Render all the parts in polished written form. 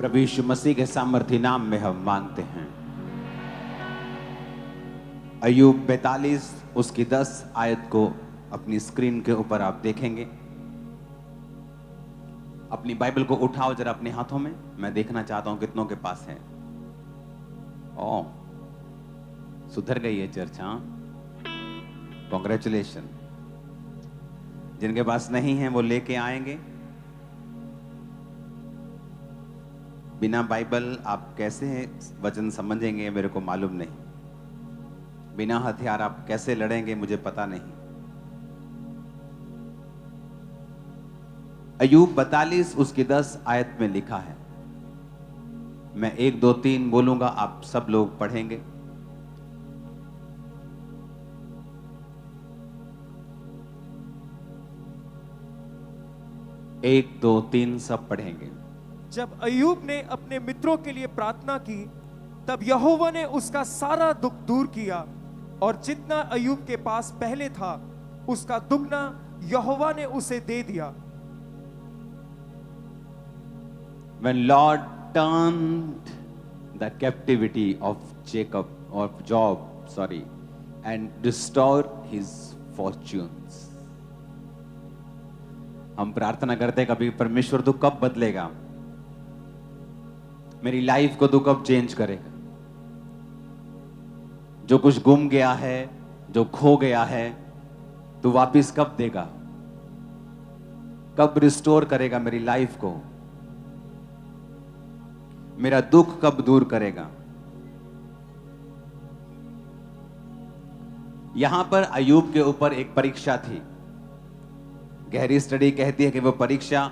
प्रभु यीशु मसीह के सामर्थी नाम में हम मांगते हैं। अय्यूब 42 उसकी 10 आयत को अपनी स्क्रीन के ऊपर आप देखेंगे। अपनी बाइबल को उठाओ जरा अपने हाथों में, मैं देखना चाहता हूं कितनों के पास है। ओ, सुधर गई है चर्च। हाँ, कॉन्ग्रेचुलेशन। जिनके पास नहीं है वो लेके आएंगे। बिना बाइबल आप कैसे वचन समझेंगे मेरे को मालूम नहीं। बिना हथियार आप कैसे लड़ेंगे मुझे पता नहीं। अय्यूब 42 उसकी 10 आयत में लिखा है। मैं 1 2 3 बोलूंगा, आप सब लोग पढ़ेंगे। एक दो तीन सब पढ़ेंगे। जब अय्यूब ने अपने मित्रों के लिए प्रार्थना की, तब यहोवा ने उसका सारा दुख दूर किया और जितना अय्यूब के पास पहले था उसका दुगना यहोवा ने उसे दे दिया। When Lord turned the captivity of Job, and restored his fortunes. हम प्रार्थना करते हैं कभी परमेश्वर तू कब बदलेगा, मेरी लाइफ को तू कब चेंज करेगा। जो कुछ गुम गया है, जो खो गया है, तू वापिस कब देगा, कब रिस्टोर करेगा मेरी लाइफ को, मेरा दुख कब दूर करेगा। यहां पर अय्यूब के ऊपर एक परीक्षा थी। गहरी स्टडी कहती है कि वो परीक्षा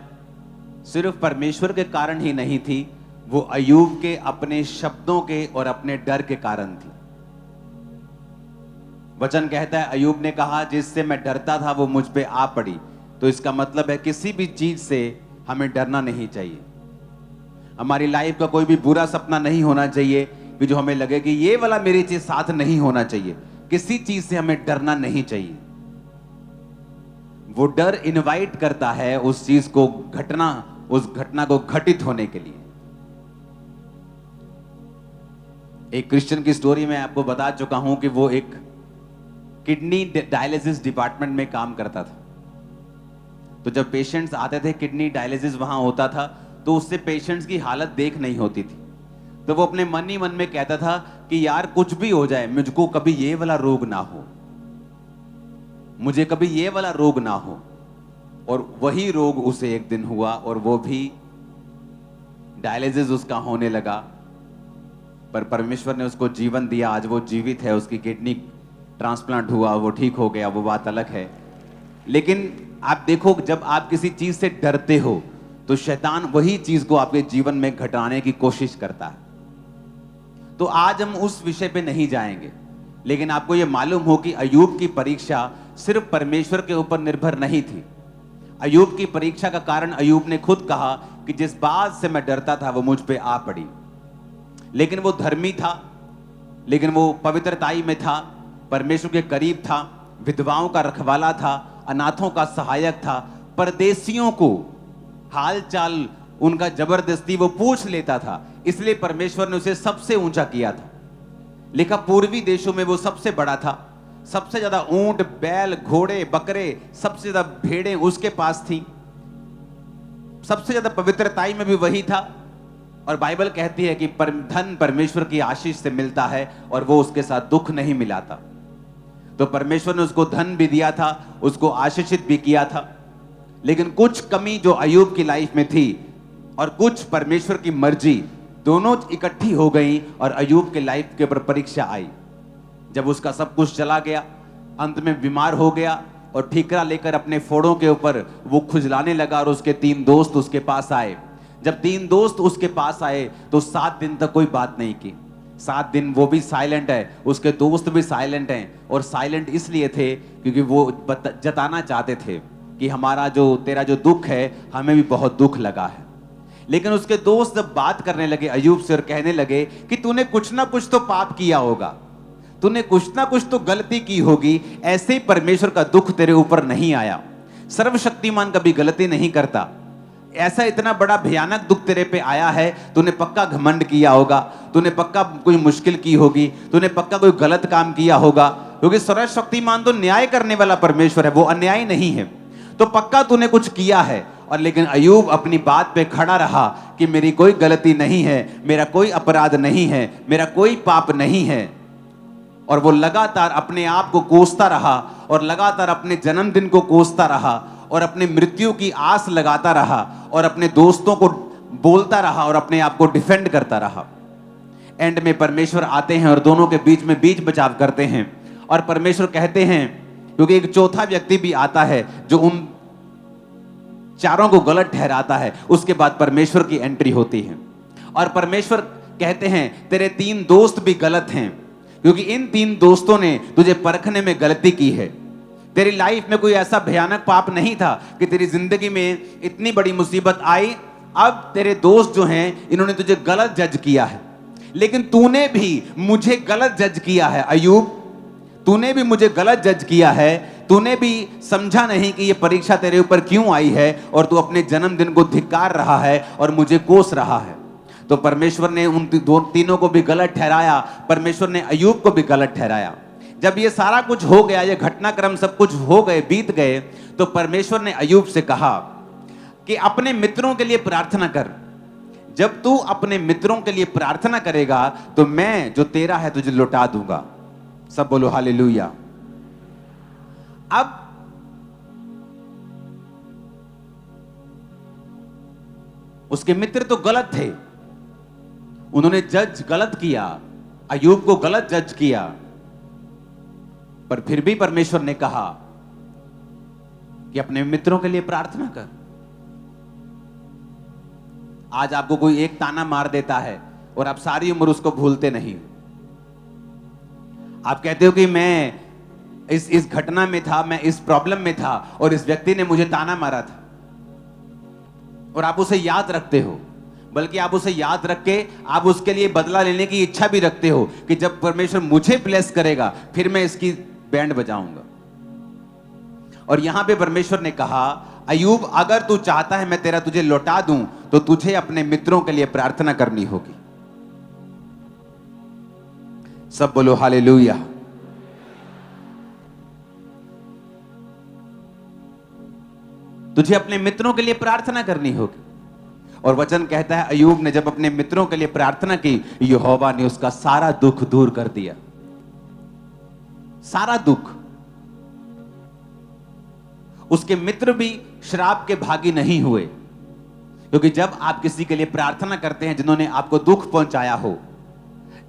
सिर्फ परमेश्वर के कारण ही नहीं थी, वो अय्यूब के अपने शब्दों के और अपने डर के कारण थी। वचन कहता है अय्यूब ने कहा जिससे मैं डरता था वो मुझ पे आ पड़ी। तो इसका मतलब है किसी भी चीज से हमें डरना नहीं चाहिए। हमारी लाइफ का कोई भी बुरा सपना नहीं होना चाहिए कि जो हमें लगे कि ये वाला मेरी चीज साथ नहीं होना चाहिए। किसी चीज से हमें डरना नहीं चाहिए। वो डर इनवाइट करता है उस चीज को उस घटना को घटित होने के लिए। एक क्रिश्चियन की स्टोरी में आपको बता चुका हूं कि वो एक किडनी डायलिसिस डिपार्टमेंट में काम करता था। तो जब पेशेंट्स आते थे, किडनी डायलिसिस वहां होता था, तो उससे पेशेंट्स की हालत देख नहीं होती थी। तो वो अपने मन ही मन में कहता था कि यार कुछ भी हो जाए, मुझको कभी ये वाला रोग ना हो, मुझे कभी ये वाला रोग ना हो। और वही रोग उसे एक दिन हुआ और वो भी डायलिसिस उसका होने लगा। पर परमेश्वर ने उसको जीवन दिया, आज वो जीवित है। उसकी किडनी ट्रांसप्लांट हुआ, वो ठीक हो गया, वो बात अलग है। लेकिन आप देखो, जब आप किसी चीज से डरते हो तो शैतान वही चीज को आपके जीवन में घटाने की कोशिश करता है। तो आज हम उस विषय पे नहीं जाएंगे, लेकिन आपको यह मालूम हो कि अय्यूब की परीक्षा सिर्फ परमेश्वर के ऊपर निर्भर नहीं थी। अय्यूब की परीक्षा का कारण अय्यूब ने खुद कहा कि जिस बात से मैं डरता था वो मुझ पे आ पड़ी। लेकिन वो धर्मी था, लेकिन वो पवित्रताई में था, परमेश्वर के करीब था, विधवाओं का रखवाला था, अनाथों का सहायक था, परदेशियों को हाल चाल उनका जबरदस्ती वो पूछ लेता था। इसलिए परमेश्वर ने उसे सबसे ऊंचा किया था। लिखा पूर्वी देशों में वो सबसे बड़ा था। सबसे ज्यादा ऊंट, बैल, घोड़े, बकरे, सबसे ज्यादा भेड़ें उसके पास थी। सबसे ज्यादा पवित्रताई में भी वही था। और बाइबल कहती है कि धन परमेश्वर की आशीष से मिलता है और वो उसके साथ दुख नहीं मिलाता। तो परमेश्वर ने उसको धन भी दिया था, उसको आशीषित भी किया था। लेकिन कुछ कमी जो अय्यूब की लाइफ में थी और कुछ परमेश्वर की मर्जी, दोनों इकट्ठी हो गई और अय्यूब के लाइफ के ऊपर परीक्षा आई। जब उसका सब कुछ चला गया, अंत में बीमार हो गया और ठीकरा लेकर अपने फोड़ों के ऊपर वो खुजलाने लगा और उसके 3 दोस्त उसके पास आए। जब 3 दोस्त उसके पास आए तो 7 दिन तक कोई बात नहीं की। 7 दिन वो भी साइलेंट है, उसके दोस्त भी साइलेंट हैं। और साइलेंट इसलिए थे क्योंकि वो जताना चाहते थे कि तेरा जो दुख है हमें भी बहुत दुख लगा है। लेकिन उसके दोस्त जब बात करने लगे अय्यूब से और कहने लगे कि तूने कुछ ना कुछ तो पाप किया होगा, तूने कुछ ना कुछ तो गलती की होगी, ऐसे ही परमेश्वर का दुख तेरे ऊपर नहीं आया। सर्वशक्तिमान कभी गलती नहीं करता। ऐसा इतना बड़ा भयानक दुख तेरे पे आया है, तूने पक्का घमंड किया होगा, तूने पक्का कोई मुश्किल की होगी, तूने पक्का कोई गलत काम किया होगा, क्योंकि सर्वशक्तिमान तो न्याय करने वाला परमेश्वर है, वो अन्यायी नहीं है। तो पक्का तूने कुछ किया है। और लेकिन अय्यूब अपनी बात पे खड़ा रहा कि मेरी कोई गलती नहीं है, मेरा कोई अपराध नहीं है, मेरा कोई पाप नहीं है। और वो लगातार अपने आप को कोसता रहा और लगातार अपने जन्मदिन को कोसता रहा और अपने मृत्यु की आस लगाता रहा और अपने दोस्तों को बोलता रहा और अपने आप को डिफेंड करता रहा। एंड में परमेश्वर आते हैं और दोनों के बीच में बीच बचाव करते हैं और परमेश्वर कहते हैं, क्योंकि एक चौथा व्यक्ति भी आता है जो उन चारों को गलत ठहराता है, उसके बाद परमेश्वर की एंट्री होती है और परमेश्वर कहते हैं तेरे 3 दोस्त भी गलत हैं, क्योंकि इन 3 दोस्तों ने तुझे परखने में गलती की है। तेरी लाइफ में कोई ऐसा भयानक पाप नहीं था कि तेरी जिंदगी में इतनी बड़ी मुसीबत आई। अब तेरे दोस्त जो हैं इन्होंने तुझे गलत जज किया है, लेकिन तूने भी मुझे गलत जज किया है अय्यूब, तूने भी मुझे गलत जज किया है। तूने भी समझा नहीं कि ये परीक्षा तेरे ऊपर क्यों आई है और तू अपने जन्मदिन को धिक्कार रहा है और मुझे कोस रहा है। तो परमेश्वर ने उन तीनों को भी गलत ठहराया, परमेश्वर ने अय्यूब को भी गलत ठहराया। जब ये सारा कुछ हो गया, ये घटनाक्रम सब कुछ हो गए, बीत गए, तो परमेश्वर ने अय्यूब से कहा कि अपने मित्रों के लिए प्रार्थना कर। जब तू अपने मित्रों के लिए प्रार्थना करेगा तो मैं जो तेरा है तुझे लौटा दूंगा। सब बोलो हालेलुया। अब उसके मित्र तो गलत थे, उन्होंने जज गलत किया, अय्यूब को गलत जज किया, पर फिर भी परमेश्वर ने कहा कि अपने मित्रों के लिए प्रार्थना कर। आज आपको कोई एक ताना मार देता है और आप सारी उम्र उसको भूलते नहीं। आप कहते हो कि मैं इस घटना में था, मैं इस प्रॉब्लम में था और इस व्यक्ति ने मुझे ताना मारा था, और आप उसे याद रखते हो, बल्कि आप उसे याद रख के आप उसके लिए बदला लेने की इच्छा भी रखते हो कि जब परमेश्वर मुझे ब्लेस करेगा फिर मैं इसकी बैंड बजाऊंगा। और यहां पे परमेश्वर ने कहा, अय्यूब अगर तू चाहता है मैं तुझे लौटा दूं तो तुझे अपने मित्रों के लिए प्रार्थना करनी होगी। सब बोलो हालेलुया। तुझे अपने मित्रों के लिए प्रार्थना करनी होगी। और वचन कहता है अय्यूब ने जब अपने मित्रों के लिए प्रार्थना की, यहोवा ने उसका सारा दुख दूर कर दिया। सारा दुख। उसके मित्र भी श्राप के भागी नहीं हुए, क्योंकि जब आप किसी के लिए प्रार्थना करते हैं जिन्होंने आपको दुख पहुंचाया हो,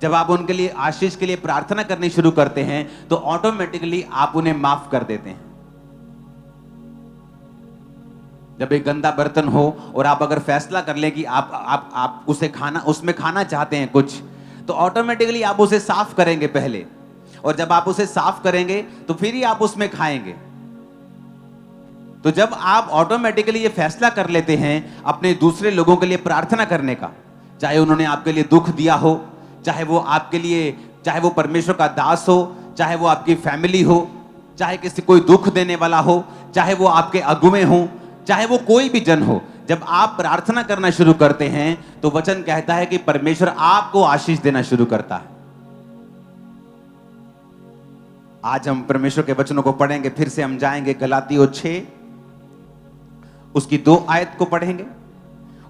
जब आप उनके लिए आशीष के लिए प्रार्थना करनी शुरू करते हैं तो ऑटोमेटिकली आप उन्हें माफ कर देते हैं। जब एक गंदा बर्तन हो और आप अगर फैसला कर लें कि आप उसमें खाना चाहते हैं कुछ, तो ऑटोमेटिकली आप उसे साफ करेंगे पहले, और जब आप उसे साफ करेंगे तो फिर ही आप उसमें खाएंगे। तो जब आप ऑटोमेटिकली ये फैसला कर लेते हैं अपने दूसरे लोगों के लिए प्रार्थना करने का, चाहे उन्होंने आपके लिए दुख दिया हो, चाहे वो परमेश्वर का दास हो, चाहे वो आपकी फैमिली हो, चाहे कोई दुख देने वाला हो, चाहे वो आपके अगुवे हो, चाहे वो कोई भी जन हो, जब आप प्रार्थना करना शुरू करते हैं तो वचन कहता है कि परमेश्वर आपको आशीष देना शुरू करता है। आज हम परमेश्वर के वचनों को पढ़ेंगे, फिर से हम जाएंगे गलातियों 6 उसकी 2 आयत को पढ़ेंगे।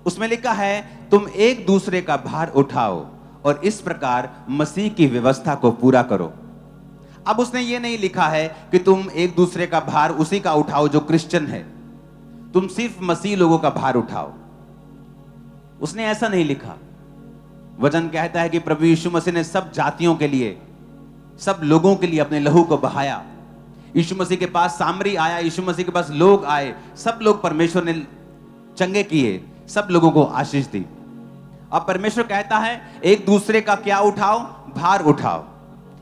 उसमें लिखा है, तुम एक दूसरे का भार उठाओ और इस प्रकार मसीह की व्यवस्था को पूरा करो। अब उसने ये नहीं लिखा है कि तुम एक दूसरे का भार उसी का उठाओ जो क्रिश्चियन है, तुम सिर्फ मसीह लोगों का भार उठाओ। उसने ऐसा नहीं लिखा। वचन कहता है कि प्रभु यीशु मसीह ने सब जातियों के लिए, सब लोगों के लिए अपने लहू को बहाया। यीशु मसीह के पास सामरी आया, यीशु मसीह के पास लोग आए, सब लोग परमेश्वर ने चंगे किए, सब लोगों को आशीष दी। अब परमेश्वर कहता है एक दूसरे का क्या उठाओ? भार उठाओ,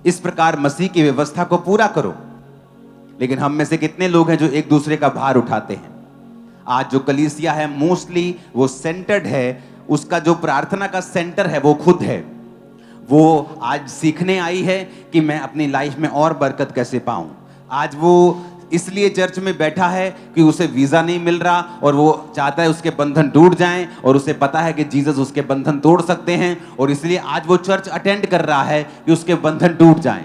इस प्रकार मसीह की व्यवस्था को पूरा करो। लेकिन हम में से कितने लोग हैं जो एक दूसरे का भार उठाते हैं? आज जो कलीसिया है मोस्टली वो सेंटर्ड है, उसका जो प्रार्थना का सेंटर है वो खुद है। वो आज सीखने आई है कि मैं अपनी लाइफ में और बरकत कैसे पाऊं। आज वो इसलिए चर्च में बैठा है कि उसे वीजा नहीं मिल रहा और वो चाहता है उसके बंधन टूट जाएं, और उसे पता है कि जीसस उसके बंधन तोड़ सकते हैं, और इसलिए आज वो चर्च अटेंड कर रहा है कि उसके बंधन टूट जाएं।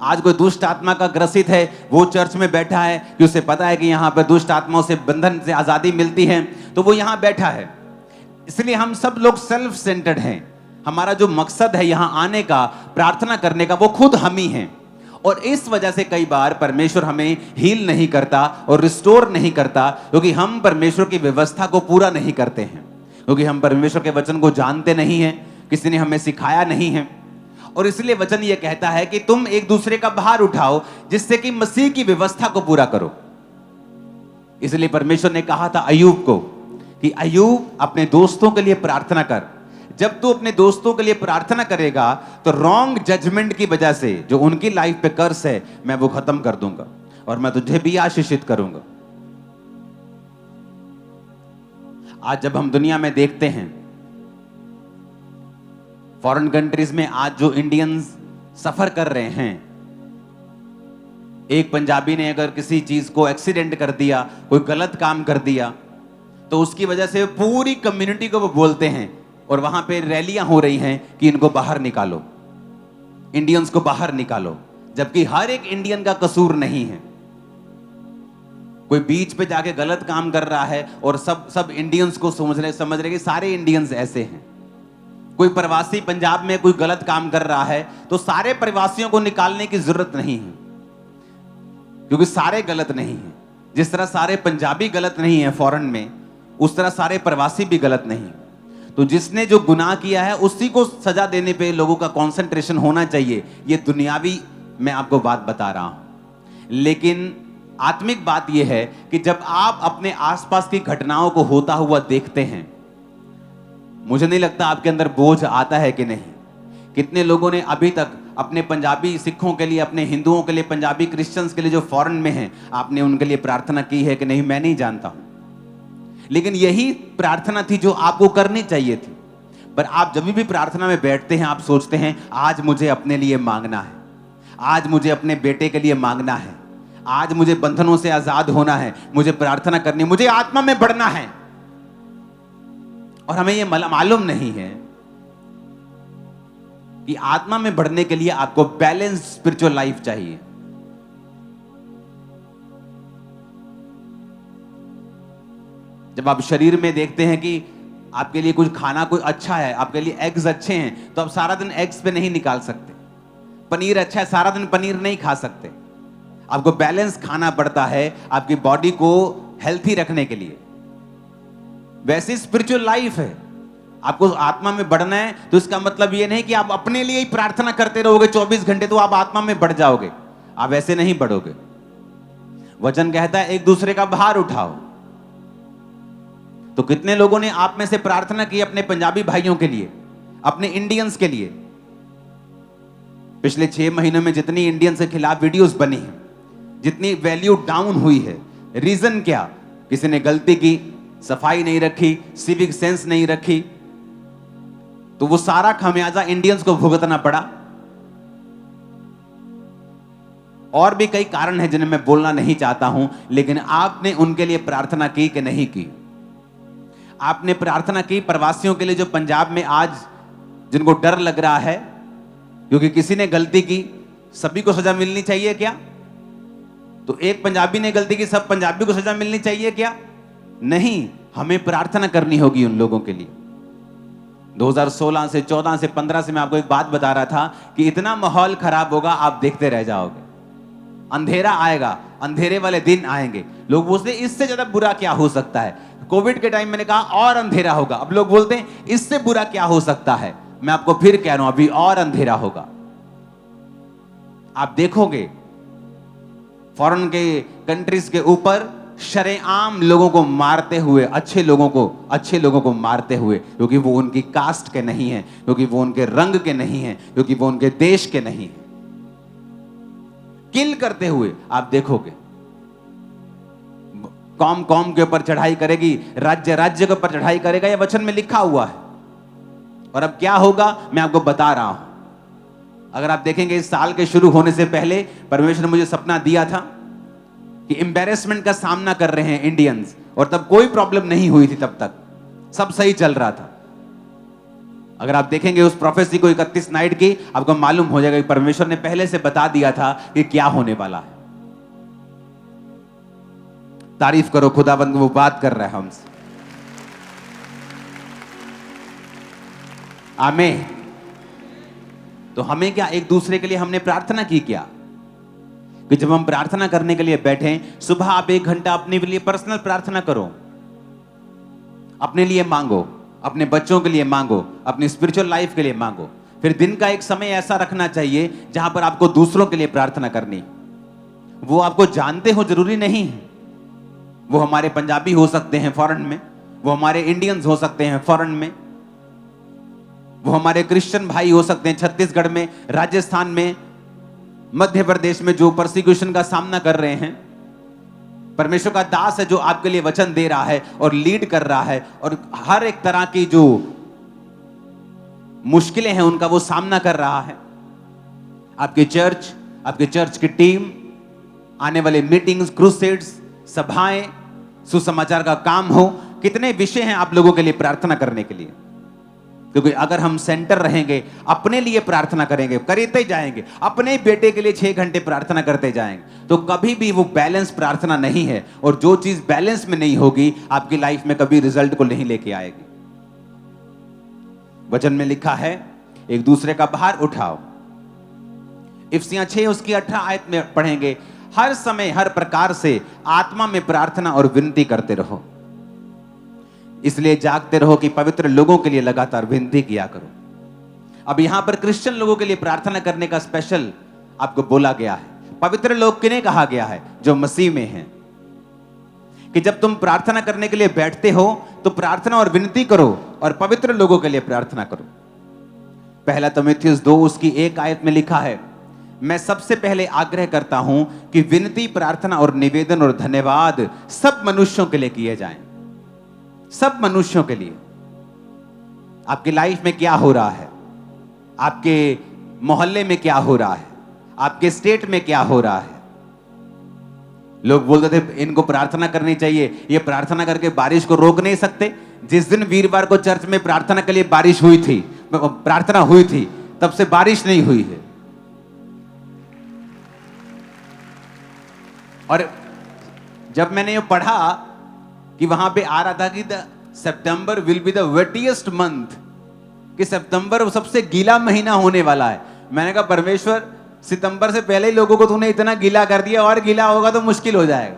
आज कोई दुष्ट आत्मा का ग्रसित है, वो चर्च में बैठा है कि उसे पता है कि यहाँ पर दुष्ट आत्माओं से बंधन से आजादी मिलती है, तो वो यहाँ बैठा है। इसलिए हम सब लोग सेल्फ सेंटर्ड हैं। हमारा जो मकसद है यहाँ आने का, प्रार्थना करने का, वो खुद हम ही हैं। और इस वजह से कई बार परमेश्वर हमें हील नहीं करता और रिस्टोर नहीं करता, क्योंकि हम परमेश्वर की व्यवस्था को पूरा नहीं करते हैं, क्योंकि हम परमेश्वर के वचन को जानते नहीं हैं, किसी ने हमें सिखाया नहीं है। और इसलिए वचन ये कहता है कि तुम एक दूसरे का भार उठाओ, जिससे कि मसीह की व्यवस्था को पूरा करो। इसलिए परमेश्वर ने कहा था अय्यूब को कि अय्यूब अपने दोस्तों के लिए प्रार्थना कर। जब तू अपने दोस्तों के लिए प्रार्थना करेगा तो रॉन्ग जजमेंट की वजह से जो उनकी लाइफ पे कर्स है, मैं वो खत्म कर दूंगा और मैं तुझे भी आशीषित करूंगा। आज जब हम दुनिया में देखते हैं, फॉरेन कंट्रीज में आज जो इंडियंस सफर कर रहे हैं, एक पंजाबी ने अगर किसी चीज को एक्सीडेंट कर दिया, कोई गलत काम कर दिया, तो उसकी वजह से पूरी कम्युनिटी को वो बोलते हैं और वहां पे रैलियां हो रही हैं कि इनको बाहर निकालो, इंडियंस को बाहर निकालो, जबकि हर एक इंडियन का कसूर नहीं है। कोई बीच पे जाके गलत काम कर रहा है और सब इंडियंस को समझ रहे कि सारे इंडियंस ऐसे हैं। कोई प्रवासी पंजाब में कोई गलत काम कर रहा है तो सारे प्रवासियों को निकालने की जरूरत नहीं है, क्योंकि सारे गलत नहीं हैं। जिस तरह सारे पंजाबी गलत नहीं है फॉरेन में, उस तरह सारे प्रवासी भी गलत नहीं। तो जिसने जो गुनाह किया है उसी को सजा देने पे लोगों का कंसंट्रेशन होना चाहिए। ये दुनियावी मैं आपको बात बता रहा हूं, लेकिन आत्मिक बात यह है कि जब आप अपने आसपास की घटनाओं को होता हुआ देखते हैं, मुझे नहीं लगता आपके अंदर बोझ आता है कि नहीं। कितने लोगों ने अभी तक अपने पंजाबी सिखों के लिए, अपने हिंदुओं के लिए, पंजाबी क्रिश्चियंस के लिए जो फॉरेन में हैं, आपने उनके लिए प्रार्थना की है कि नहीं, मैं नहीं जानता हूं। लेकिन यही प्रार्थना थी जो आपको करनी चाहिए थी। पर आप जब भी प्रार्थना में बैठते हैं, आप सोचते हैं आज मुझे अपने लिए मांगना है, आज मुझे अपने बेटे के लिए मांगना है, आज मुझे बंधनों से आजाद होना है, मुझे प्रार्थना करनी, मुझे आत्मा में बढ़ना है। और हमें यह मालूम नहीं है कि आत्मा में बढ़ने के लिए आपको बैलेंस स्पिरिचुअल लाइफ चाहिए। जब आप शरीर में देखते हैं कि आपके लिए कुछ खाना कोई अच्छा है, आपके लिए एग्स अच्छे हैं, तो आप सारा दिन एग्स पे नहीं निकाल सकते। पनीर अच्छा है, सारा दिन पनीर नहीं खा सकते। आपको बैलेंस खाना पड़ता है आपकी बॉडी को हेल्थी रखने के लिए। वैसे स्पिरिचुअल लाइफ है, आपको आत्मा में बढ़ना है, तो इसका मतलब यह नहीं कि आप अपने लिए ही प्रार्थना करते रहोगे 24 घंटे तो आप आत्मा में बढ़ जाओगे। आप ऐसे नहीं बढ़ोगे। वचन कहता है एक दूसरे का भार उठाओ। तो कितने लोगों ने आप में से प्रार्थना की अपने पंजाबी भाइयों के लिए, अपने इंडियंस के लिए? पिछले 6 महीनों में जितनी इंडियंस के खिलाफ वीडियोस बनी है, जितनी वैल्यू डाउन हुई है, रीजन क्या? किसी ने गलती की, सफाई नहीं रखी, सिविक सेंस नहीं रखी, तो वो सारा खमियाजा इंडियंस को भुगतना पड़ा। और भी कई कारण हैं जिन्हें मैं बोलना नहीं चाहता हूं, लेकिन आपने उनके लिए प्रार्थना की कि नहीं की? आपने प्रार्थना की प्रवासियों के लिए जो पंजाब में आज जिनको डर लग रहा है क्योंकि किसी ने गलती की, सभी को सजा मिलनी चाहिए क्या? तो एक पंजाबी ने गलती की, सब पंजाबी को सजा मिलनी चाहिए क्या? नहीं, हमें प्रार्थना करनी होगी उन लोगों के लिए। 2016 से 14 से 15 से मैं आपको एक बात बता रहा था कि इतना माहौल खराब होगा, आप देखते रह जाओगे। अंधेरा आएगा, अंधेरे वाले दिन आएंगे। लोग बोलते इससे ज्यादा बुरा क्या हो सकता है। कोविड के टाइम मैंने कहा और अंधेरा होगा, अब लोग बोलते हैं इससे बुरा क्या हो सकता है। मैं आपको फिर कह रहा हूं, अभी और अंधेरा होगा। आप देखोगे फॉरेन के कंट्रीज के ऊपर शरेआम लोगों को मारते हुए, अच्छे लोगों को मारते हुए, क्योंकि वो उनकी कास्ट के नहीं है, क्योंकि वो उनके रंग के नहीं है, क्योंकि वो उनके देश के नहीं है। किल करते हुए आप देखोगे। कौम कौम के ऊपर चढ़ाई करेगी, राज्य राज्य के ऊपर चढ़ाई करेगा, यह वचन में लिखा हुआ है। और अब क्या होगा मैं आपको बता रहा हूं। अगर आप देखेंगे इस साल के शुरू होने से पहले परमेश्वर ने मुझे सपना दिया था कि एम्बेरसमेंट का सामना कर रहे हैं इंडियंस, और तब कोई प्रॉब्लम नहीं हुई थी, तब तक सब सही चल रहा था। अगर आप देखेंगे उस प्रोफेसी को 31 नाइट की, आपको मालूम हो जाएगा कि परमेश्वर ने पहले से बता दिया था कि क्या होने वाला है। तारीफ करो खुदाबंद, वो बात कर रहा है हमसे। आमीन। तो हमें क्या, एक दूसरे के लिए हमने प्रार्थना की क्या, कि जब हम प्रार्थना करने के लिए बैठे, सुबह आप 1 घंटा अपने लिए पर्सनल प्रार्थना करो, अपने लिए मांगो, अपने बच्चों के लिए मांगो, अपनी स्पिरिचुअल लाइफ के लिए मांगो। फिर दिन का एक समय ऐसा रखना चाहिए जहां पर आपको दूसरों के लिए प्रार्थना करनी। वो आपको जानते हो जरूरी नहीं है, वो हमारे पंजाबी हो सकते हैं फॉरेन में, वो हमारे इंडियंस हो सकते हैं फॉरेन में, वो हमारे क्रिश्चियन भाई हो सकते हैं छत्तीसगढ़ में, राजस्थान में, मध्य प्रदेश में, जो परसिक्यूशन का सामना कर रहे हैं। परमेश्वर का दास है जो आपके लिए वचन दे रहा है और लीड कर रहा है, और हर एक तरह की जो मुश्किलें हैं उनका वो सामना कर रहा है। आपकी चर्च की टीम, आने वाले मीटिंग्स, क्रूसेड्स, सभाएं, सुसमाचार का काम हो, कितने विषय हैं आप लोगों के लिए प्रार्थना करने के लिए। क्योंकि अगर हम सेंटर रहेंगे, अपने लिए प्रार्थना करेंगे, करते जाएंगे, अपने बेटे के लिए 6 घंटे प्रार्थना करते जाएंगे, तो कभी भी वो बैलेंस प्रार्थना नहीं है। और जो चीज बैलेंस में नहीं होगी, आपकी लाइफ में कभी रिजल्ट को नहीं लेके आएगी। वचन में लिखा है, एक दूसरे का भार उठाओ। इफिसियां 6 उसकी 18 आयत में पढ़ेंगे, हर समय हर प्रकार से आत्मा में प्रार्थना और विनती करते रहो, इसलिए जागते रहो कि पवित्र लोगों के लिए लगातार विनती किया करो। अब यहां पर क्रिश्चियन लोगों के लिए प्रार्थना करने का स्पेशल आपको बोला गया है। पवित्र लोग किन्हें कहा गया है? जो मसीह में हैं। कि जब तुम प्रार्थना करने के लिए बैठते हो तो प्रार्थना और विनती करो, और पवित्र लोगों के लिए प्रार्थना करो। पहला तीमुथियुस 2 उसकी 1 आयत में लिखा है, मैं सबसे पहले आग्रह करता हूं कि विनती, प्रार्थना और निवेदन और धन्यवाद सब मनुष्यों के लिए किए जाएं। सब मनुष्यों के लिए। आपकी लाइफ में क्या हो रहा है, आपके मोहल्ले में क्या हो रहा है, आपके स्टेट में क्या हो रहा है। लोग बोलते थे इनको प्रार्थना करनी चाहिए, ये प्रार्थना करके बारिश को रोक नहीं सकते। जिस दिन वीरवार को चर्च में प्रार्थना के लिए बारिश हुई थी, प्रार्थना हुई थी, तब से बारिश नहीं हुई है। और जब मैंने ये पढ़ा कि वहां पे आ रहा था कि सितंबर विल बी द वेटिएस्ट मंथ, कि सितंबर सबसे गीला महीना होने वाला है। मैंने कहा परमेश्वर, सितंबर से पहले ही लोगों को तूने इतना गीला कर दिया, और गीला होगा तो मुश्किल हो जाएगा।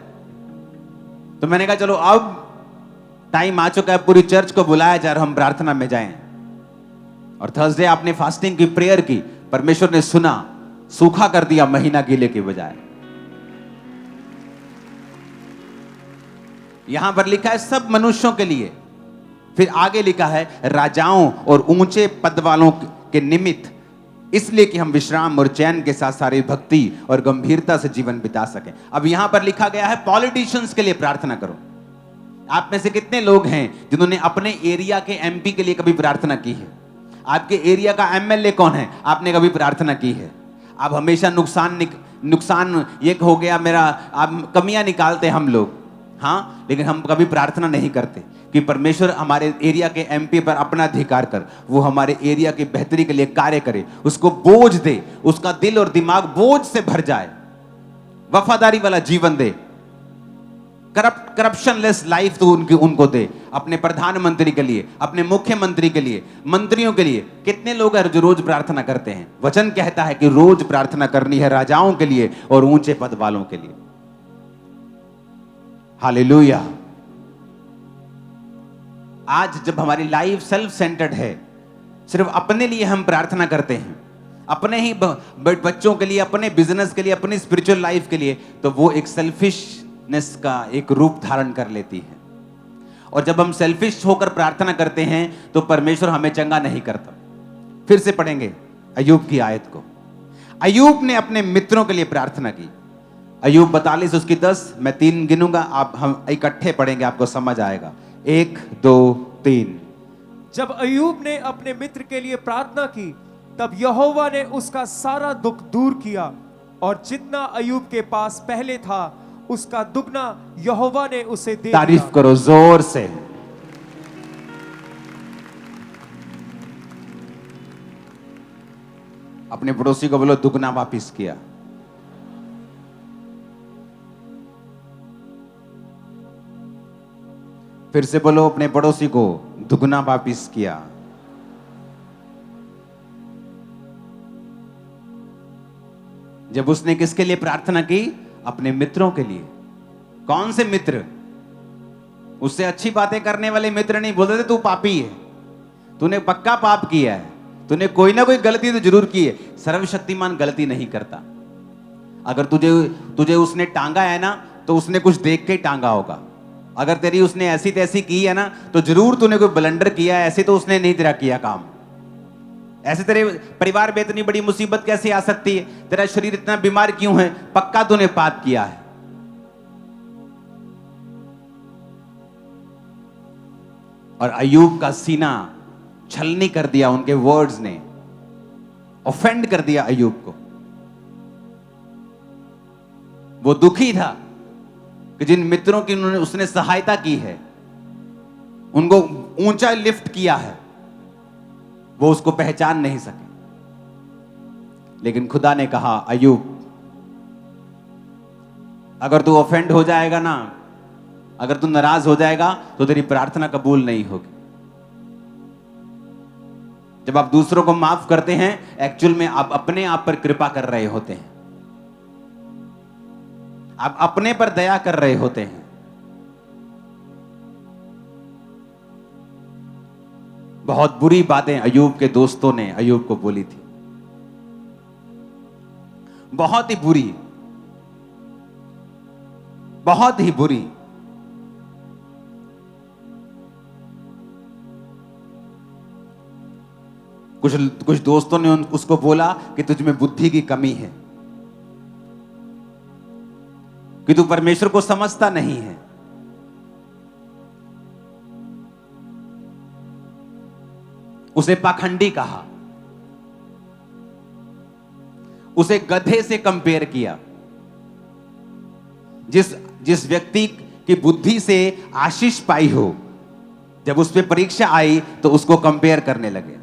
तो मैंने कहा चलो अब टाइम आ चुका है, पूरी चर्च को बुलाया जाए, हम प्रार्थना में जाएं। और थर्सडे आपने फास्टिंग की, प्रेयर की, परमेश्वर ने सुना, सूखा कर दिया महीना गीले के बजाय। यहां पर लिखा है सब मनुष्यों के लिए। फिर आगे लिखा है राजाओं और ऊंचे पद वालों के निमित्त, इसलिए कि हम विश्राम और चैन के साथ सारी भक्ति और गंभीरता से जीवन बिता सकें। अब यहां पर लिखा गया है पॉलिटिशियंस के लिए प्रार्थना करो। आप में से कितने लोग हैं जिन्होंने अपने एरिया के एमपी के लिए कभी प्रार्थना की है? आपके एरिया का एमएलए कौन है, आपने कभी प्रार्थना की है? आप हमेशा नुकसान ये हो गया मेरा, आप कमियां निकालते हम लोग, हाँ, लेकिन हम कभी प्रार्थना नहीं करते कि परमेश्वर हमारे एरिया के एमपी पर अपना अधिकार कर, वो हमारे एरिया की बेहतरी के लिए कार्य करे, उसको बोझ दे, उसका दिल और दिमाग बोझ से भर जाए, वफादारी वाला जीवन दे, करप्शन लेस लाइफ तो उनको दे। अपने प्रधानमंत्री के लिए, अपने मुख्यमंत्री के लिए, मंत्रियों के लिए। कितने लोग हैं जो रोज प्रार्थना करते हैं? वचन कहता है कि रोज प्रार्थना करनी है राजाओं के लिए और ऊंचे पद वालों के लिए। हालेलुया। आज जब हमारी लाइफ सेल्फ सेंटर्ड है, सिर्फ अपने लिए हम प्रार्थना करते हैं, अपने ही बच्चों के लिए, अपने बिजनेस के लिए, अपनी स्पिरिचुअल लाइफ के लिए, तो वो एक सेल्फिशनेस का एक रूप धारण कर लेती है। और जब हम सेल्फिश होकर प्रार्थना करते हैं तो परमेश्वर हमें चंगा नहीं करता। फिर से पढ़ेंगे अय्यूब की आयत को। अय्यूब ने अपने मित्रों के लिए प्रार्थना की। अय्यूब 42 उसकी 10, मैं 3 गिनूंगा, आप हम इकट्ठे पढ़ेंगे, आपको समझ आएगा। 1 2 3। जब अय्यूब ने अपने मित्र के लिए प्रार्थना की, तब यहोवा ने उसका सारा दुख दूर किया, और जितना अय्यूब के पास पहले था उसका दुगना यहोवा ने उसे दे तारीफ दिया। करो जोर से। अपने पड़ोसी को बोलो दुगना वापिस किया। फिर से बोलो अपने पड़ोसी को दुगना वापिस किया। जब उसने किसके लिए प्रार्थना की? अपने मित्रों के लिए। कौन से मित्र? उससे अच्छी बातें करने वाले मित्र नहीं। बोलते थे तू पापी है, तूने पक्का पाप किया है, तूने कोई ना कोई गलती तो जरूर की है। सर्वशक्तिमान गलती नहीं करता। अगर तुझे उसने टांगा है ना, तो उसने कुछ देख के टांगा होगा। अगर तेरी उसने ऐसी तैसी की है ना, तो जरूर तूने कोई ब्लंडर किया है। ऐसे तो उसने नहीं तेरा किया काम। ऐसे तेरे परिवार में इतनी बड़ी मुसीबत कैसे आ सकती है? तेरा शरीर इतना बीमार क्यों है? पक्का तूने पाप किया है। और अय्यूब का सीना छलनी कर दिया उनके वर्ड्स ने, ऑफेंड कर दिया अय्यूब को। वो दुखी था कि जिन मित्रों की उसने सहायता की है, उनको ऊंचा लिफ्ट किया है, वो उसको पहचान नहीं सके। लेकिन खुदा ने कहा अय्यूब, अगर तू ऑफेंड हो जाएगा ना, अगर तू नाराज हो जाएगा, तो तेरी प्रार्थना कबूल नहीं होगी। जब आप दूसरों को माफ करते हैं, एक्चुअल में आप अपने आप पर कृपा कर रहे होते हैं। आप अपने पर दया कर रहे होते हैं। बहुत बुरी बातें अय्यूब के दोस्तों ने अय्यूब को बोली थी, बहुत ही बुरी, बहुत ही बुरी। कुछ दोस्तों ने उसको बोला कि तुझ में बुद्धि की कमी है, कि तू परमेश्वर को समझता नहीं है। उसे पाखंडी कहा, उसे गधे से कंपेयर किया। जिस व्यक्ति की बुद्धि से आशीष पाई हो, जब उस पर परीक्षा आई तो उसको कंपेयर करने लगे।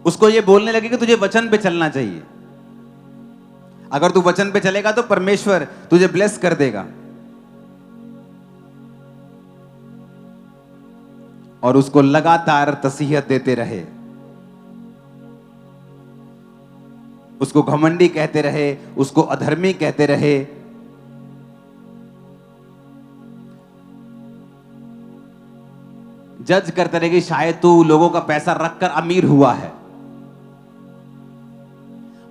उसको ये बोलने लगे कि तुझे वचन पे चलना चाहिए, अगर तू वचन पे चलेगा तो परमेश्वर तुझे ब्लेस कर देगा। और उसको लगातार तसीहत देते रहे, उसको घमंडी कहते रहे, उसको अधर्मी कहते रहे। जज करते रहे कि शायद तू लोगों का पैसा रखकर अमीर हुआ है।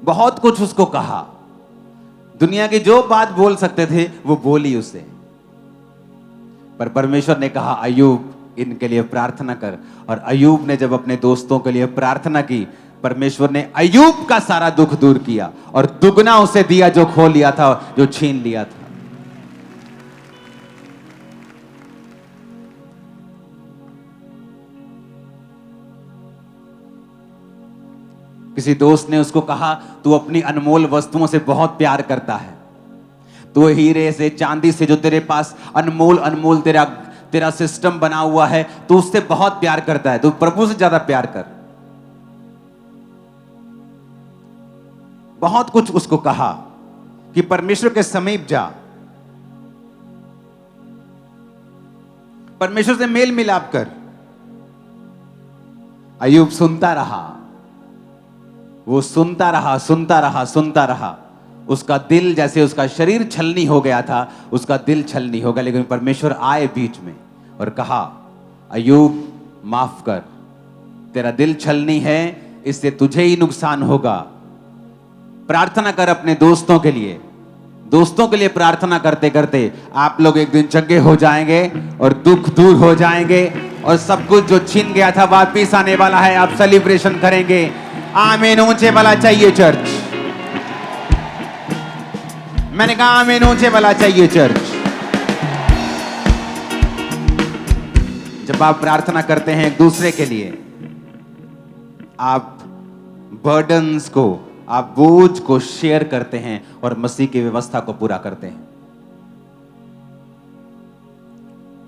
बहुत कुछ उसको कहा, दुनिया की जो बात बोल सकते थे वो बोली उसे। पर परमेश्वर ने कहा अय्यूब, इनके लिए प्रार्थना कर। और अय्यूब ने जब अपने दोस्तों के लिए प्रार्थना की, परमेश्वर ने अय्यूब का सारा दुख दूर किया और दुगना उसे दिया जो खो लिया था, जो छीन लिया था। किसी दोस्त ने उसको कहा, तू अपनी अनमोल वस्तुओं से बहुत प्यार करता है, तू हीरे से, चांदी से, जो तेरे पास अनमोल अनमोल तेरा सिस्टम बना हुआ है, तू उससे बहुत प्यार करता है, तू प्रभु से ज्यादा प्यार कर। बहुत कुछ उसको कहा कि परमेश्वर के समीप जा, परमेश्वर से मेल मिलाप कर। अय्यूब सुनता रहा, वो सुनता रहा, सुनता रहा, सुनता रहा। उसका दिल, जैसे उसका शरीर छलनी हो गया था, उसका दिल छलनी हो गया। लेकिन परमेश्वर आए बीच में और कहा अय्यूब माफ कर, तेरा दिल छलनी है, इससे तुझे ही नुकसान होगा। प्रार्थना कर अपने दोस्तों के लिए। दोस्तों के लिए प्रार्थना करते करते आप लोग एक दिन चंगे हो जाएंगे और दुख दूर हो जाएंगे और सब कुछ जो छीन गया था वापिस आने वाला है। आप सेलिब्रेशन करेंगे। आमीन ऊंचे वाला चाहिए चर्च। मैंने कहा आमीन ऊंचे वाला चाहिए चर्च। जब आप प्रार्थना करते हैं एक दूसरे के लिए, आप बर्डन्स को आप बोझ को शेयर करते हैं और मसीह की व्यवस्था को पूरा करते हैं।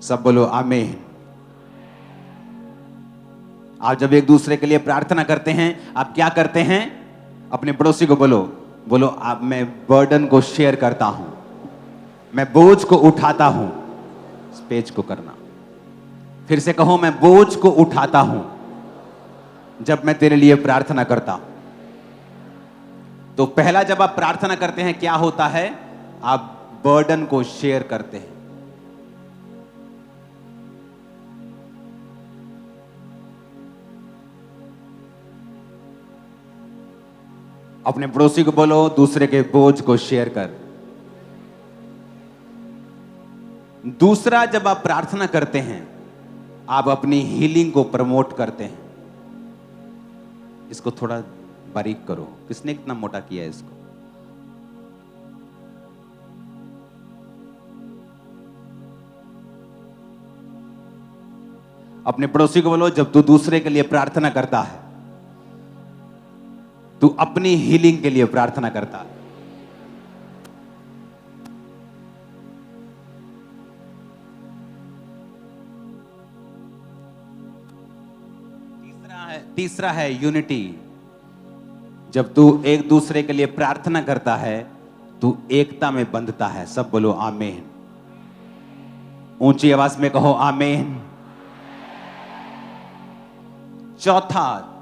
सब बोलो आमीन। आप जब एक दूसरे के लिए प्रार्थना करते हैं, आप क्या करते हैं? अपने पड़ोसी को बोलो, बोलो आप, मैं बर्डन को शेयर करता हूं, मैं बोझ को उठाता हूं। इस पेज को करना, फिर से कहो, मैं बोझ को उठाता हूं जब मैं तेरे लिए प्रार्थना करता हूं। तो पहला, जब आप प्रार्थना करते हैं क्या होता है? आप बर्डन को शेयर करते हैं। अपने पड़ोसी को बोलो, दूसरे के बोझ को शेयर कर। दूसरा, जब आप प्रार्थना करते हैं, आप अपनी हीलिंग को प्रमोट करते हैं। इसको थोड़ा बारीक करो, किसने इतना मोटा किया है इसको? अपने पड़ोसी को बोलो, जब तू दूसरे के लिए प्रार्थना करता है, तू अपनी हीलिंग के लिए प्रार्थना करता है। तीसरा है यूनिटी। जब तू एक दूसरे के लिए प्रार्थना करता है, तू एकता में बंधता है। सब बोलो आमीन। ऊंची आवाज में कहो आमीन। चौथा,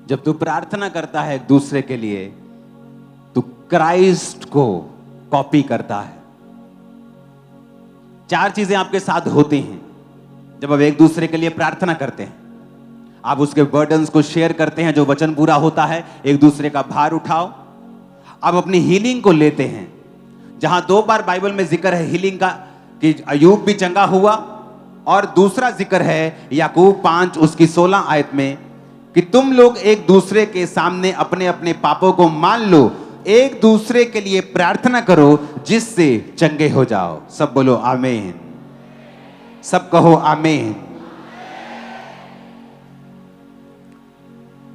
जब तू प्रार्थना करता है एक दूसरे के लिए, तू क्राइस्ट को कॉपी करता है। चार चीजें आपके साथ होती हैं जब आप एक दूसरे के लिए प्रार्थना करते हैं। आप उसके बर्डन्स को शेयर करते हैं, जो वचन पूरा होता है। एक दूसरे का भार उठाओ। आप अपनी हीलिंग को लेते हैं। जहां 2 बार बाइबल में जिक्र है हीलिंग का, कि अय्यूब भी चंगा हुआ, और दूसरा जिक्र है याकूब 5 उसकी 16 आयत में, कि तुम लोग एक दूसरे के सामने अपने अपने पापों को मान लो, एक दूसरे के लिए प्रार्थना करो जिससे चंगे हो जाओ। सब बोलो आमीन। सब कहो आमीन।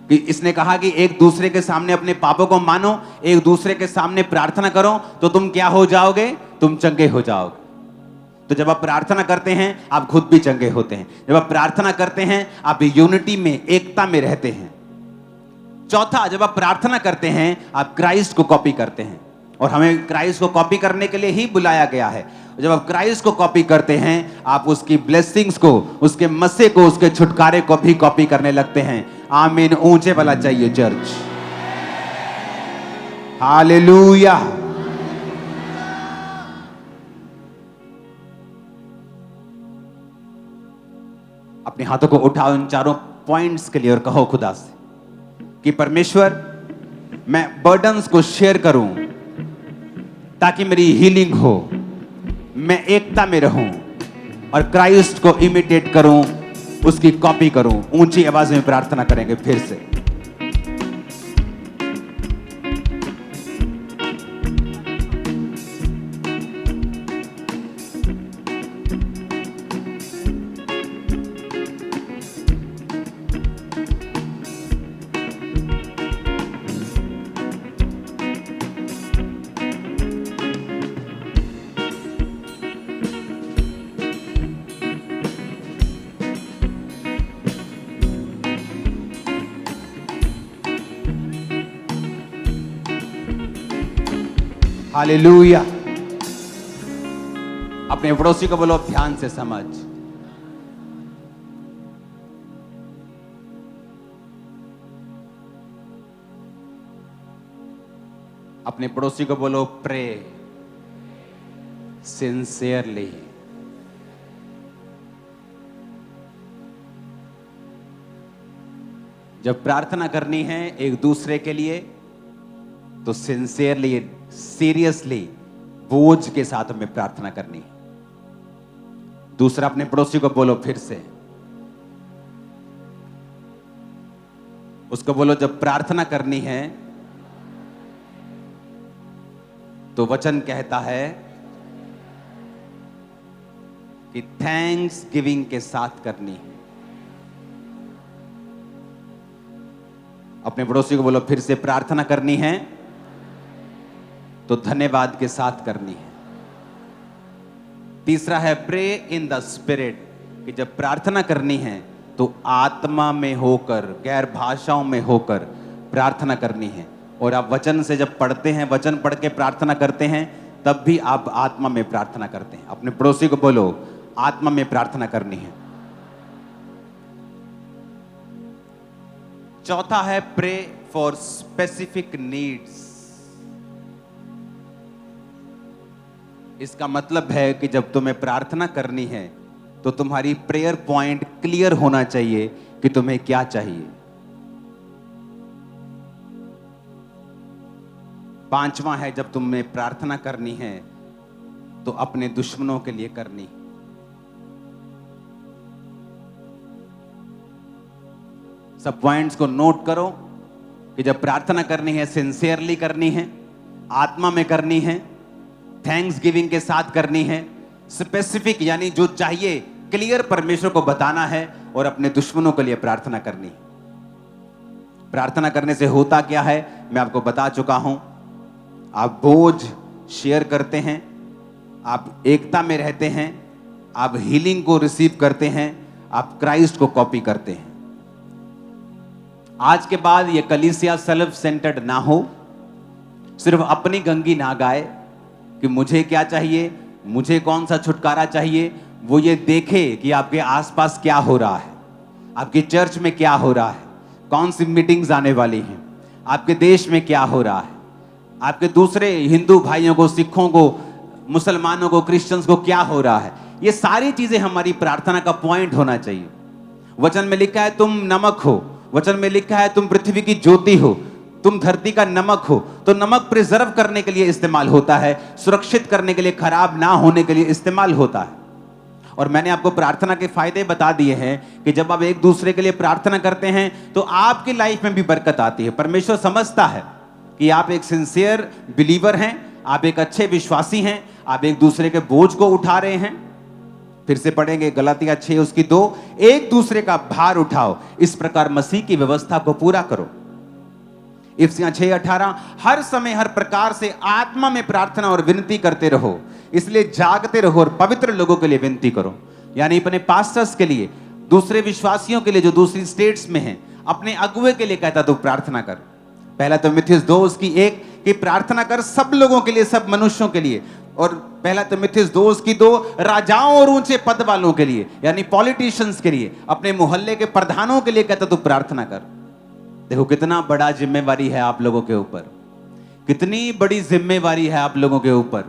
कि इसने कहा कि एक दूसरे के सामने अपने पापों को मानो, एक दूसरे के सामने प्रार्थना करो, तो तुम क्या हो जाओगे? तुम चंगे हो जाओगे। तो जब आप प्रार्थना करते हैं, आप खुद भी चंगे होते हैं। जब आप प्रार्थना करते हैं, आप यूनिटी में, एकता में रहते हैं। चौथा, जब आप प्रार्थना करते हैं, आप क्राइस्ट को कॉपी करते हैं। और हमें क्राइस्ट को कॉपी करने के लिए ही बुलाया गया है। जब आप क्राइस्ट को कॉपी करते हैं, आप उसकी ब्लेसिंग्स को, उसके मस्से को, उसके छुटकारे को भी कॉपी करने लगते हैं। आमीन। ऊंचे वाला चाहिए चर्च। हालेलुया। अपने हाथों को उठाओ इन चारों पॉइंट्स के लिए और कहो खुदा से कि परमेश्वर, मैं बर्डन्स को शेयर करूं ताकि मेरी हीलिंग हो, मैं एकता में रहूं और क्राइस्ट को इमिटेट करूं, उसकी कॉपी करूं। ऊंची आवाज में प्रार्थना करेंगे फिर से। हालेलुया। अपने पड़ोसी को बोलो ध्यान से समझ। अपने पड़ोसी को बोलो प्रे सिंसियरली। जब प्रार्थना करनी है एक दूसरे के लिए, तो सिंसियरली, सीरियसली, बोझ के साथ हमें प्रार्थना करनी है। दूसरा, अपने पड़ोसी को बोलो फिर से, उसको बोलो जब प्रार्थना करनी है तो वचन कहता है कि थैंक्स गिविंग के साथ करनी है। अपने पड़ोसी को बोलो, फिर से प्रार्थना करनी है तो धन्यवाद के साथ करनी है। तीसरा है प्रे इन द स्पिरिट, कि जब प्रार्थना करनी है तो आत्मा में होकर, गैर भाषाओं में होकर प्रार्थना करनी है। और आप वचन से जब पढ़ते हैं, वचन पढ़ के प्रार्थना करते हैं, तब भी आप आत्मा में प्रार्थना करते हैं। अपने पड़ोसी को बोलो, आत्मा में प्रार्थना करनी है। चौथा है प्रे फॉर स्पेसिफिक नीड्स। इसका मतलब है कि जब तुम्हें प्रार्थना करनी है तो तुम्हारी प्रेयर पॉइंट क्लियर होना चाहिए कि तुम्हें क्या चाहिए। पांचवा है, जब तुम्हें प्रार्थना करनी है तो अपने दुश्मनों के लिए करनी। सब पॉइंट्स को नोट करो कि जब प्रार्थना करनी है, सिंसियरली करनी है, आत्मा में करनी है, थैंक्स गिविंग के साथ करनी है, स्पेसिफिक यानी जो चाहिए क्लियर परमेश्वर को बताना है, और अपने दुश्मनों के लिए प्रार्थना करनी है। प्रार्थना करने से होता क्या है मैं आपको बता चुका हूं। आप बोझ शेयर करते हैं, आप एकता में रहते हैं, आप हीलिंग को रिसीव करते हैं, आप क्राइस्ट को कॉपी करते हैं। आज के बाद ये कलीसिया सेल्फ सेंटर्ड ना हो, सिर्फ अपनी गंगी ना गाए कि मुझे क्या चाहिए, मुझे कौन सा छुटकारा चाहिए। वो ये देखे कि आपके आसपास क्या हो रहा है, आपकी चर्च में क्या हो रहा है, कौन सी मीटिंग्स आने वाली हैं, आपके देश में क्या हो रहा है, आपके दूसरे हिंदू भाइयों को, सिखों को, मुसलमानों को, क्रिश्चियंस को क्या हो रहा है। ये सारी चीजें हमारी प्रार्थना का पॉइंट होना चाहिए। वचन में लिखा है तुम नमक हो, वचन में लिखा है तुम पृथ्वी की ज्योति हो, तुम धरती का नमक हो। तो नमक प्रिजर्व करने के लिए इस्तेमाल होता है, सुरक्षित करने के लिए, खराब ना होने के लिए इस्तेमाल होता है। और मैंने आपको प्रार्थना के फायदे बता दिए हैं कि जब आप एक दूसरे के लिए प्रार्थना करते हैं तो आपकी लाइफ में भी बरकत आती है। परमेश्वर समझता है कि आप एक सिंसियर बिलीवर हैं, आप एक अच्छे विश्वासी हैं, आप एक दूसरे के बोझ को उठा रहे हैं। फिर से पढ़ेंगे गलातिया 6:2, एक दूसरे का भार उठाओ, इस प्रकार मसीह की व्यवस्था को पूरा करो। इफिसियों 6:18, हर समय हर प्रकार से आत्मा में प्रार्थना और विनती करते रहो, इसलिए जागते रहो और पवित्र लोगों के लिए विनती करो। यानी अपने पास्टर्स के लिए, दूसरे विश्वासियों के लिए जो दूसरी स्टेट्स में हैं, अपने अगुवे के लिए कहता तो प्रार्थना कर। पहला तिमुथियुस 2:1 कि प्रार्थना कर सब लोगों के लिए, सब मनुष्यों के लिए। और पहला तिमुथियुस 2:2 राजाओं और ऊंचे पद वालों के लिए, यानी पॉलिटिशियंस के लिए, अपने मोहल्ले के प्रधानों के लिए कहता तो प्रार्थना कर। देखो कितना बड़ा जिम्मेवारी है आप लोगों के ऊपर, कितनी बड़ी जिम्मेवारी है आप लोगों के ऊपर,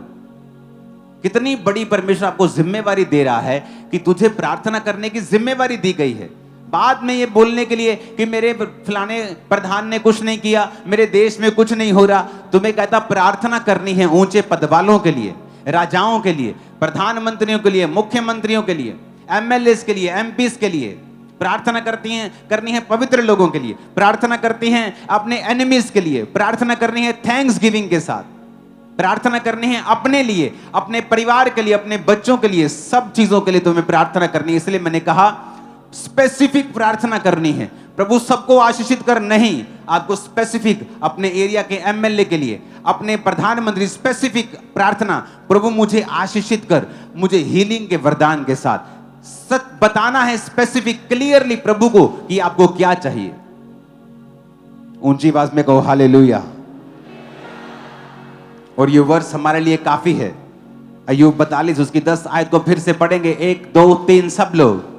कितनी बड़ी परमेश्वर आपको जिम्मेवारी दे रहा है कि तुझे प्रार्थना करने की जिम्मेवारी दी गई है। बाद में ये बोलने के लिए कि मेरे फलाने प्रधान ने कुछ नहीं किया, मेरे देश में कुछ नहीं हो रहा, तुम्हें कहता प्रार्थना करनी है ऊंचे पद वालों के लिए, राजाओं के लिए, प्रधानमंत्रियों के लिए, मुख्यमंत्रियों के लिए, एमएलएस के लिए, एमपीस के लिए प्रार्थना करनी है, पवित्र लोगों के लिए प्रार्थना करती हैं, अपने एनिमीज के लिए प्रार्थना करनी है, थैंक्स गिविंग के साथ प्रार्थना करनी है, अपने लिए, अपने परिवार के लिए, अपने बच्चों के लिए, सब चीजों के लिए तुम्हें प्रार्थना करनी है। इसलिए मैंने कहा स्पेसिफिक प्रार्थना करनी है। प्रभु सबको आशीषित कर नहीं, आपको स्पेसिफिक अपने एरिया के एमएलए के लिए, अपने प्रधानमंत्री, स्पेसिफिक प्रार्थना, प्रभु मुझे आशीषित कर, मुझे हीलिंग के वरदान के साथ सच बताना है, स्पेसिफिक क्लियरली प्रभु को कि आपको क्या चाहिए। ऊंची आवाज में कहो हालेलुया। और ये वर्ष हमारे लिए काफी है। अय्यूब 42 उसकी 10 आयत को फिर से पढ़ेंगे, 1 2 3 सब लोग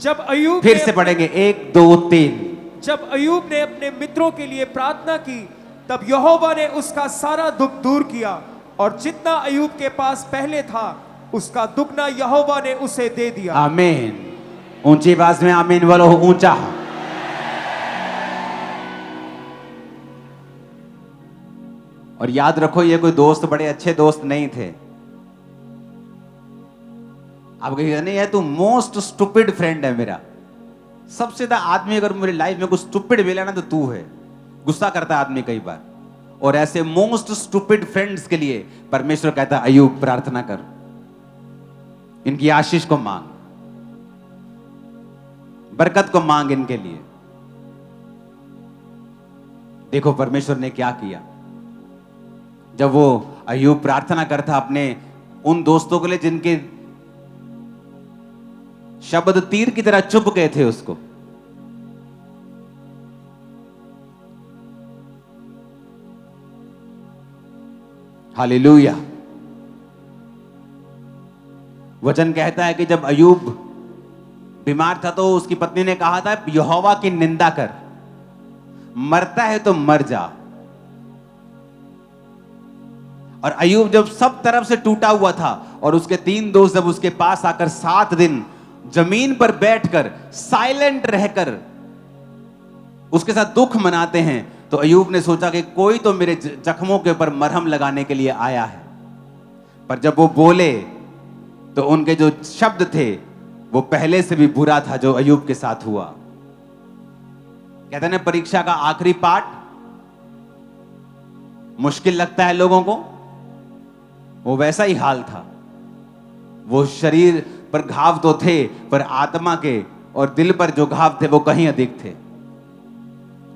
जब अय्यूब फिर से पढ़ेंगे, 1 2 3। जब अय्यूब ने अपने मित्रों के लिए प्रार्थना की, तब यहोवा ने उसका सारा दुख दूर किया, और जितना अय्यूब के पास पहले था उसका दुगना यहोवा ने उसे दे दिया। आमीन। ऊंची आवाज में आमीन बोलो, ऊंचा। और याद रखो ये कोई दोस्त बड़े अच्छे दोस्त नहीं थे। आप कहिए नहीं है तू मोस्ट स्टूपिड फ्रेंड है मेरा, सबसे ज्यादा आदमी अगर मेरी लाइफ में कुछ स्टूपिड मिला ना तो तू है। गुस्सा करता है आदमी कई बार, और ऐसे मोस्ट स्टूपिड फ्रेंड्स के लिए परमेश्वर कहता है अय्यूब प्रार्थना कर, इनकी आशीष को मांग, बरकत को मांग इनके लिए। देखो परमेश्वर ने क्या किया। जब वो अय्यूब प्रार्थना करता अपने उन दोस्तों के लिए जिनके शब्द तीर की तरह चुभ गए थे उसको, हालेलुया। वचन कहता है कि जब अय्यूब बीमार था तो उसकी पत्नी ने कहा था यहोवा की निंदा कर, मरता है तो मर जा। और अय्यूब जब सब तरफ से टूटा हुआ था और उसके 3 दोस्त जब उसके पास आकर 7 दिन जमीन पर बैठकर साइलेंट रहकर उसके साथ दुख मनाते हैं, तो अय्यूब ने सोचा कि कोई तो मेरे जख्मों के ऊपर मरहम लगाने के लिए आया है। पर जब वो बोले तो उनके जो शब्द थे वो पहले से भी बुरा था जो अय्यूब के साथ हुआ। कहते हैं ना, परीक्षा का आखिरी पार्ट मुश्किल लगता है लोगों को, वो वैसा ही हाल था। वो शरीर पर घाव तो थे, पर आत्मा के और दिल पर जो घाव थे वो कहीं अधिक थे।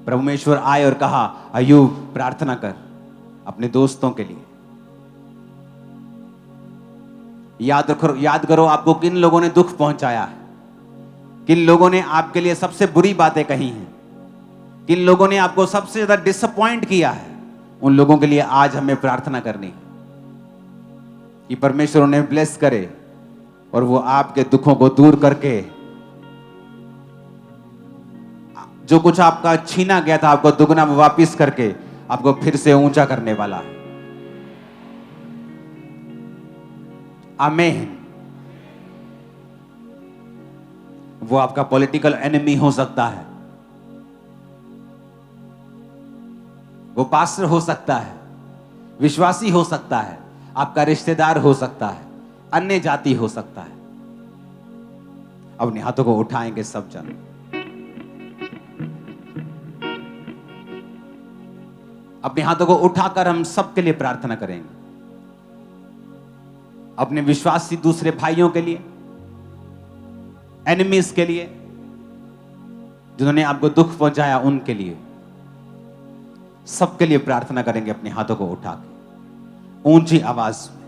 परमेश्वर आए और कहा अय्यूब प्रार्थना कर अपने दोस्तों के लिए। याद करो आपको किन लोगों ने दुख पहुंचाया है, किन लोगों ने आपके लिए सबसे बुरी बातें कही हैं, किन लोगों ने आपको सबसे ज्यादा डिसअपॉइंट किया है। उन लोगों के लिए आज हमें प्रार्थना करनी है कि परमेश्वर उन्हें ब्लेस करे और वो आपके दुखों को दूर करके जो कुछ आपका छीना गया था आपको दुगना वापिस करके आपको फिर से ऊंचा करने वाला है। आमीन। वो आपका पॉलिटिकल एनिमी हो सकता है, वो पास्टर हो सकता है, विश्वासी हो सकता है, आपका रिश्तेदार हो सकता है, अन्य जाति हो सकता है। अपने हाथों को उठाएंगे सब जन, अपने हाथों को उठाकर हम सबके लिए प्रार्थना करेंगे। अपने विश्वासी दूसरे भाइयों के लिए, एनिमीज के लिए, जिन्होंने आपको दुख पहुंचाया उनके लिए, सबके लिए प्रार्थना करेंगे। अपने हाथों को उठा के ऊंची आवाज में